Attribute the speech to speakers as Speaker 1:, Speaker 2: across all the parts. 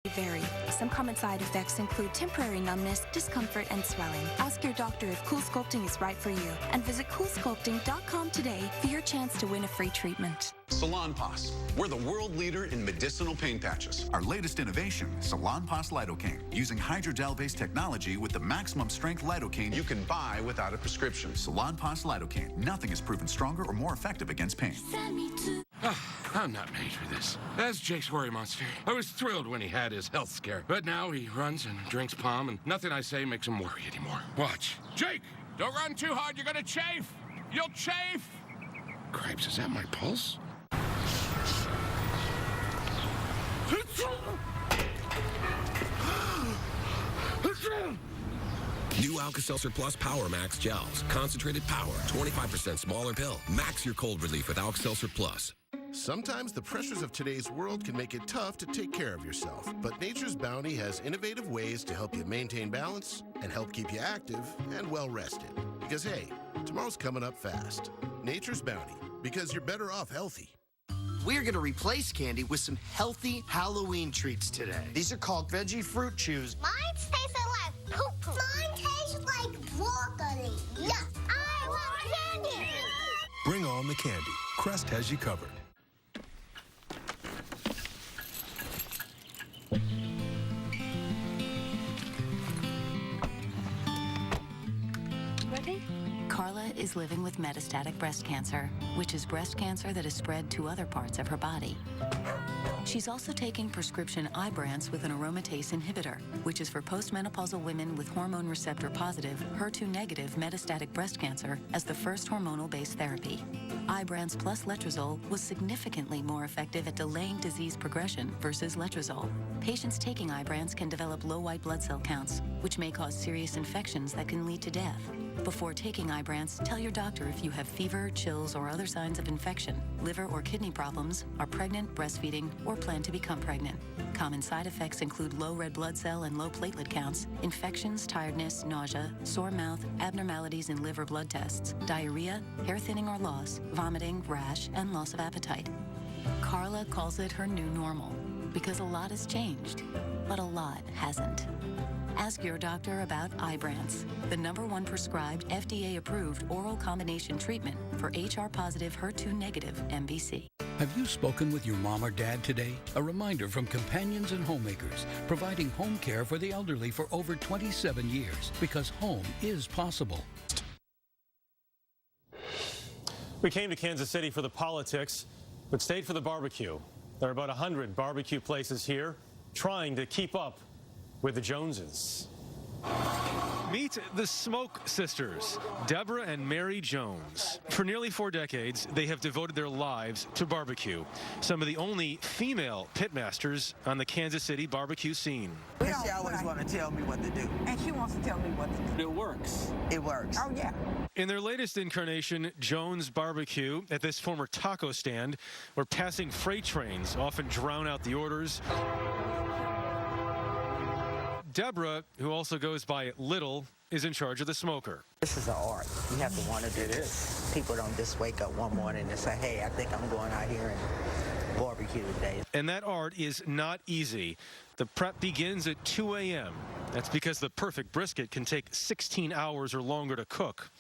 Speaker 1: Vary. Some common side effects include temporary numbness, discomfort, and swelling. Ask your doctor if Cool Sculpting is right for you, and visit CoolSculpting.com today for your chance to win a free treatment.
Speaker 2: Salonpas. We're the world leader in medicinal pain patches.
Speaker 3: Our latest innovation, Salonpas Lidocaine, using hydrogel-based technology with the maximum strength lidocaine
Speaker 2: You can buy without a prescription.
Speaker 3: Salonpas Lidocaine. Nothing is proven stronger or more effective against pain.
Speaker 4: I'm not made for this. As Jake's worry monster, I was thrilled when he had his health scare. But now he runs and drinks Palm, and nothing I say makes him worry anymore. Watch. Jake, don't run too hard. You're gonna chafe. You'll chafe. Cripes, is that my pulse?
Speaker 5: New Alka-Seltzer Plus Power Max Gels. Concentrated power, 25% smaller pill. Max your cold relief with Alka-Seltzer Plus.
Speaker 6: Sometimes the pressures of today's world can make it tough to take care of yourself, but Nature's Bounty has innovative ways to help you maintain balance and help keep you active and well-rested. Because, hey, tomorrow's coming up fast. Nature's Bounty, because you're better off healthy.
Speaker 7: We're going to replace candy with some healthy Halloween treats today. These are called veggie fruit chews.
Speaker 8: Mine tastes like poo-poo. Mine tastes like broccoli. Yuck. I want candy.
Speaker 9: Bring on the candy. Crest has you covered.
Speaker 1: Ready?
Speaker 10: Carla is living with metastatic breast cancer, which is breast cancer that is spread to other parts of her body. She's also taking prescription Ibrance with an aromatase inhibitor, which is for postmenopausal women with hormone receptor positive, HER2-negative metastatic breast cancer as the first hormonal-based therapy. Ibrance plus letrozole was significantly more effective at delaying disease progression versus letrozole. Patients taking Ibrance can develop low white blood cell counts, which may cause serious infections that can lead to death. Before taking Ibrance, tell your doctor if you have fever, chills, or other signs of infection, liver or kidney problems, are pregnant, breastfeeding, or plan to become pregnant. Common side effects include low red blood cell and low platelet counts, infections, tiredness, nausea, sore mouth, abnormalities in liver blood tests, diarrhea, hair thinning or loss, vomiting, rash, and loss of appetite. Carla calls it her new normal because a lot has changed, but a lot hasn't. Ask your doctor about Ibrance, the #1 prescribed FDA-approved oral combination treatment for HR-positive, HER2-negative MBC.
Speaker 11: Have you spoken with your mom or dad today? A reminder from Companions and Homemakers, providing home care for the elderly for over 27 years, because home is possible.
Speaker 12: We came to Kansas City for the politics, but stayed for the barbecue. There are about 100 barbecue places here trying to keep up with the Joneses.
Speaker 13: Meet the Smoke Sisters, Deborah and Mary Jones. For nearly 4 decades, they have devoted their lives to barbecue. Some of the only female pitmasters on the Kansas City barbecue scene.
Speaker 14: She always want to tell me what to do. And she wants to tell me what to do.
Speaker 12: It works.
Speaker 14: It works. Oh, yeah.
Speaker 13: In their latest incarnation, Jones Barbecue, at this former taco stand, where passing freight trains often drown out the orders. Deborah, who also goes by Little, is in charge of the smoker.
Speaker 14: This is an art. You have to want to do this. People don't just wake up one morning and say, hey, I think I'm going out here and barbecue today.
Speaker 13: And that art is not easy. The prep begins at 2 a.m. That's because the perfect brisket can take 16 hours or longer to cook.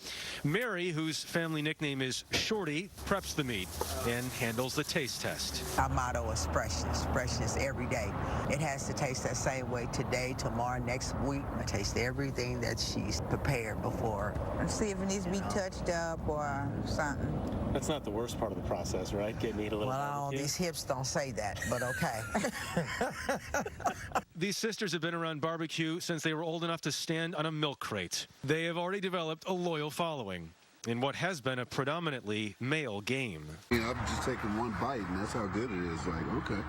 Speaker 13: Mary, whose family nickname is Shorty, preps the meat and handles the taste test.
Speaker 14: Our motto is freshness, freshness every day. It has to taste that same way today, tomorrow, next week. I taste everything that she's prepared before. And see if it needs to be touched up or something.
Speaker 12: That's not the worst part of the process, right? Getting eat a little.
Speaker 14: Well, these hips don't say that, but okay.
Speaker 13: These sisters have been around barbecue since they were old enough to stand on a milk crate. They have already developed a loyal following in what has been a predominantly male game.
Speaker 15: I'm just taking one bite, and that's how good it is. Like, okay.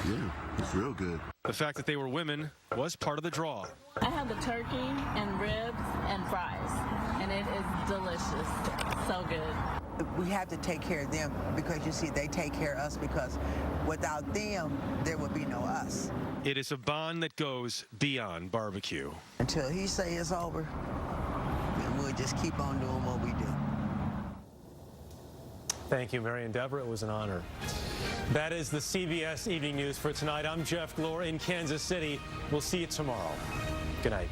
Speaker 15: Yeah, it's real good.
Speaker 13: The fact that they were women was part of the draw.
Speaker 16: I have the turkey and ribs and fries, and it is delicious. So good.
Speaker 14: We have to take care of them because, you see, they take care of us because without them, there would be no us.
Speaker 13: It is a bond that goes beyond barbecue.
Speaker 14: Until he say it's over, then we'll just keep on doing what we do.
Speaker 12: Thank you, Mary and Deborah. It was an honor. That is the CBS Evening News for tonight. I'm Jeff Glor in Kansas City. We'll see you tomorrow. Good night.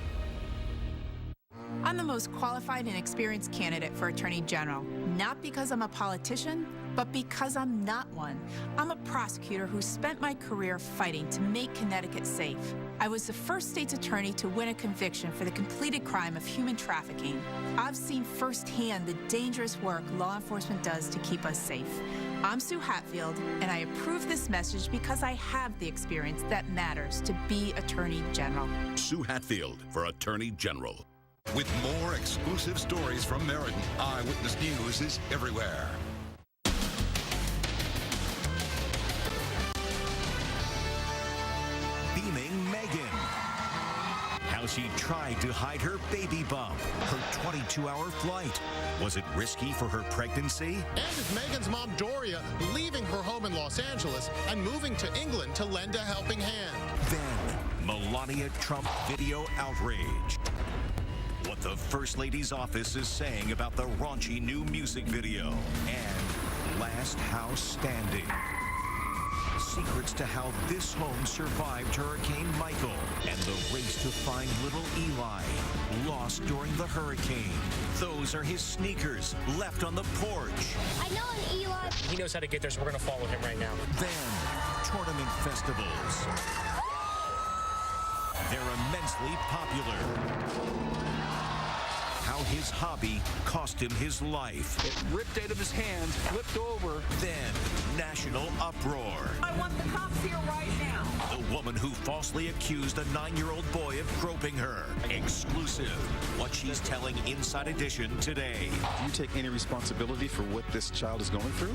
Speaker 17: I'm the most qualified and experienced candidate for Attorney General, not because I'm a politician, but because I'm not one. I'm a prosecutor who spent my career fighting to make Connecticut safe. I was the first state's attorney to win a conviction for the completed crime of human trafficking. I've seen firsthand the dangerous work law enforcement does to keep us safe. I'm Sue Hatfield, and I approve this message because I have the experience that matters to be Attorney General.
Speaker 18: Sue Hatfield for Attorney General. With more exclusive stories from Meriden, Eyewitness News is everywhere.
Speaker 19: Beaming Megan. How she tried to hide her baby bump. Her 22-hour flight. Was it risky for her pregnancy?
Speaker 20: And is Megan's mom, Doria, leaving her home in Los Angeles and moving to England to lend a helping hand?
Speaker 19: Then, Melania Trump video outrage. What the First Lady's office is saying about the raunchy new music video. And Last House Standing. Secrets to how this home survived Hurricane Michael and the race to find little Eli, lost during the hurricane. Those are his sneakers left on the porch.
Speaker 8: I know an Eli.
Speaker 21: He knows how to get there, so we're going to follow him right now.
Speaker 19: Then, tournament festivals. They're immensely popular. How his hobby cost him his life.
Speaker 22: It ripped out of his hands, flipped over.
Speaker 19: Then, national uproar.
Speaker 22: I want the cops here right now.
Speaker 19: The woman who falsely accused a 9-year-old boy of groping her. Exclusive. What she's telling Inside Edition today.
Speaker 23: Do you take any responsibility for what this child is going through?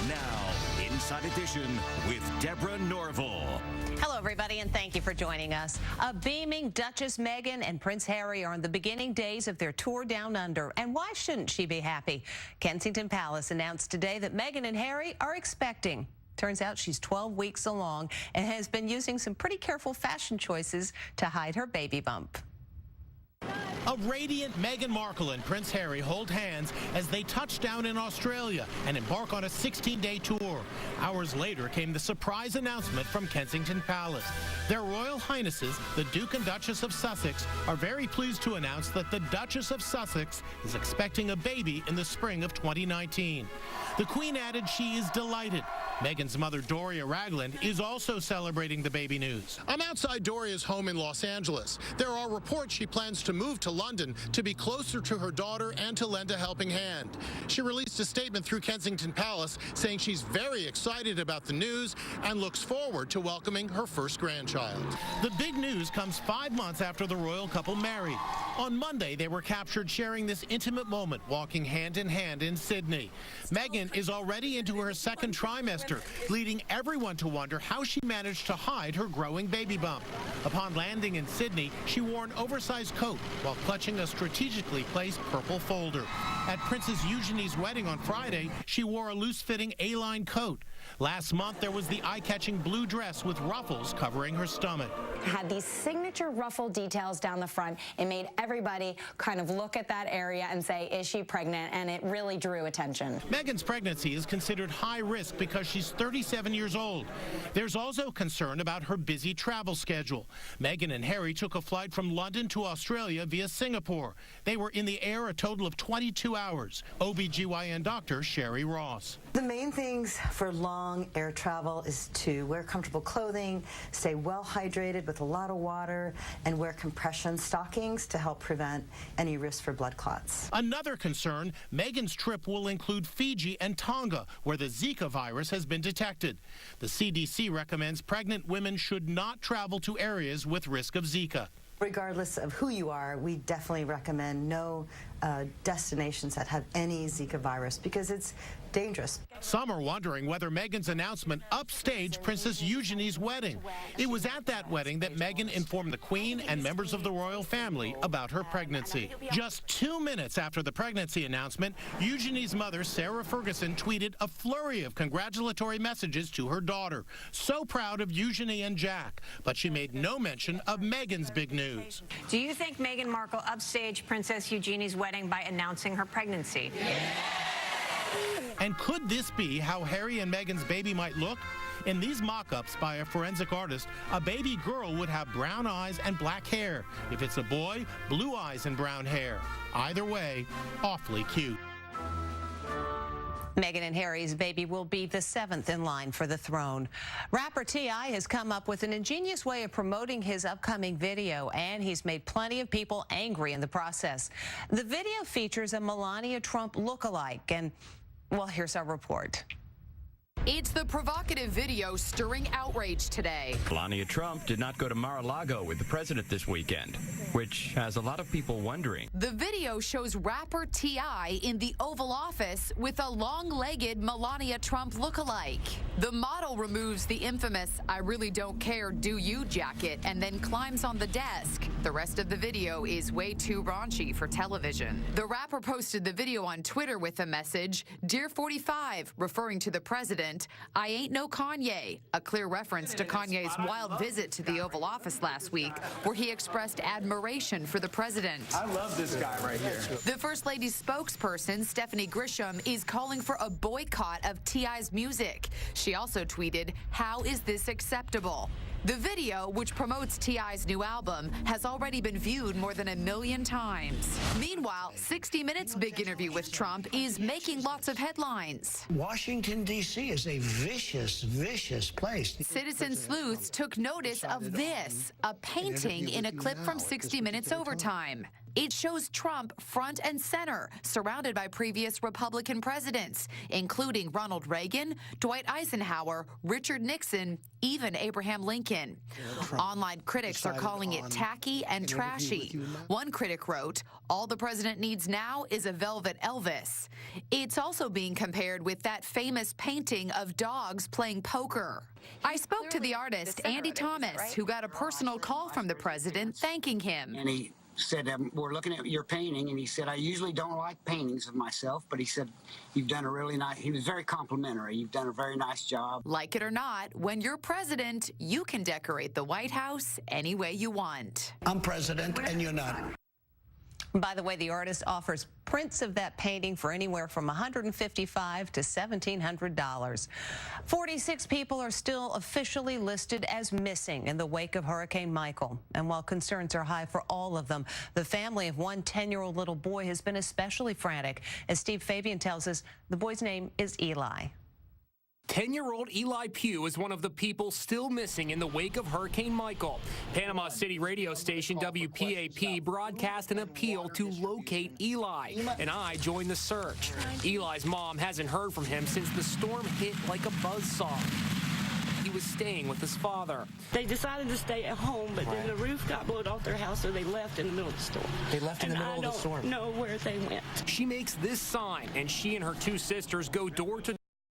Speaker 19: Now, Inside Edition with Deborah Norville.
Speaker 24: Hello, everybody, and thank you for joining us. A beaming Duchess Meghan and Prince Harry are in the beginning days of their tour down under. And why shouldn't she be happy? Kensington Palace announced today that Meghan and Harry are expecting. Turns out she's 12 weeks along and has been using some pretty careful fashion choices to hide her baby bump.
Speaker 25: A radiant Meghan Markle and Prince Harry hold hands as they touch down in Australia and embark on a 16-day tour. Hours later came the surprise announcement from Kensington Palace. Their Royal Highnesses, the Duke and Duchess of Sussex, are very pleased to announce that the Duchess of Sussex is expecting a baby in the spring of 2019. The Queen added she is delighted. Meghan's mother, Doria Ragland, is also celebrating the baby news.
Speaker 20: I'm outside Doria's home in Los Angeles. There are reports she plans to move to London to be closer to her daughter and to lend a helping hand. She released a statement through Kensington Palace saying she's very excited about the news and looks forward to welcoming her first grandchild.
Speaker 25: The big news comes 5 months after the royal couple married. On Monday, they were captured sharing this intimate moment, walking hand in hand in Sydney. Meghan is already into her second trimester, leading everyone to wonder how she managed to hide her growing baby bump. Upon landing in Sydney, she wore an oversized coat while clutching a strategically placed purple folder. At Princess Eugenie's wedding on Friday, she wore a loose-fitting A-line coat. Last month, there was the eye-catching blue dress with ruffles covering her stomach.
Speaker 26: Had these signature ruffle details down the front. It made everybody kind of look at that area and say, is she pregnant? And it really drew attention.
Speaker 25: Meghan's pregnancy is considered high risk because she's 37 years old. There's also concern about her busy travel schedule. Meghan and Harry took a flight from London to Australia via Singapore. They were in the air a total of 22 hours. OBGYN doctor Sherry Ross.
Speaker 27: The main things for long air travel is to wear comfortable clothing, stay well hydrated with a lot of water, and wear compression stockings to help prevent any risk for blood clots.
Speaker 25: Another concern, Meghan's trip will include Fiji and Tonga, where the Zika virus has been detected. The CDC recommends pregnant women should not travel to areas with risk of Zika.
Speaker 27: Regardless of who you are, we definitely recommend no destinations that have any Zika virus because it's dangerous.
Speaker 25: Some are wondering whether Meghan's announcement upstaged Princess Eugenie's wedding. It was at that wedding that Meghan informed the Queen and members of the royal family about her pregnancy. Just 2 minutes after the pregnancy announcement, Eugenie's mother, Sarah Ferguson, tweeted a flurry of congratulatory messages to her daughter. So proud of Eugenie and Jack, but she made no mention of Meghan's big news.
Speaker 28: Do you think Meghan Markle upstaged Princess Eugenie's wedding by announcing her pregnancy?
Speaker 25: And could this be how Harry and Meghan's baby might look? In these mock-ups by a forensic artist, a baby girl would have brown eyes and black hair. If it's a boy, blue eyes and brown hair. Either way, awfully cute.
Speaker 24: Meghan and Harry's baby will be the 7th in line for the throne. Rapper T.I. has come up with an ingenious way of promoting his upcoming video, and he's made plenty of people angry in the process. The video features a Melania Trump lookalike, and, well, here's our report.
Speaker 2: It's the provocative video stirring outrage today.
Speaker 3: Melania Trump did not go to Mar-a-Lago with the president this weekend, which has a lot of people wondering.
Speaker 2: The video shows rapper T.I. in the Oval Office with a long-legged Melania Trump lookalike. The model removes the infamous "I really don't care, do you" jacket and then climbs on the desk. The rest of the video is way too raunchy for television. The rapper posted the video on Twitter with the message, "Dear 45, referring to the president, I ain't no Kanye," a clear reference to Kanye's wild visit to the Oval Office last week, where he expressed admiration for the president.
Speaker 4: I love this guy right here.
Speaker 2: The First Lady's spokesperson, Stephanie Grisham, is calling for a boycott of T.I.'s music. She also tweeted, "How is this acceptable?" The video, which promotes T.I.'s new album, has already been viewed more than 1 million times. Meanwhile, 60 Minutes' big interview with Trump is making lots of headlines.
Speaker 5: Washington, D.C. is a vicious, vicious place.
Speaker 2: Citizen sleuths took notice of this, a painting in a clip from 60 Minutes Overtime. It shows Trump front and center, surrounded by previous Republican presidents, including Ronald Reagan, Dwight Eisenhower, Richard Nixon, even Abraham Lincoln. Online critics are calling it tacky and trashy. One critic wrote, "All the president needs now is a velvet Elvis." It's also being compared with that famous painting of dogs playing poker. I spoke to the artist, Andy Thomas, who got a personal call from the president thanking him.
Speaker 6: And he said, "We're looking at your painting," and he said, "I usually don't like paintings of myself, but he said, you've done a really nice," he was very complimentary, "You've done a very nice job."
Speaker 2: Like it or not, when you're president, you can decorate the White House any way you want.
Speaker 5: I'm president and you're not.
Speaker 24: By the way, the artist offers prints of that painting for anywhere from $155 to $1,700. 46 people are still officially listed as missing in the wake of Hurricane Michael. And while concerns are high for all of them, the family of one 10-year-old little boy has been especially frantic. As Steve Fabian tells us, the boy's name is Eli.
Speaker 21: 10-year-old Eli Pugh is one of the people still missing in the wake of Hurricane Michael. Panama City radio station WPAP broadcast an appeal to locate Eli, and I joined the search. Eli's mom hasn't heard from him since the storm hit like a buzzsaw. He was staying with his father.
Speaker 7: They decided to stay at home, but then the roof got blown off their house, so they left in the middle of the storm.
Speaker 21: They left in the middle of the storm.
Speaker 7: I don't know where they went.
Speaker 21: She makes this sign, and she and her two sisters go door to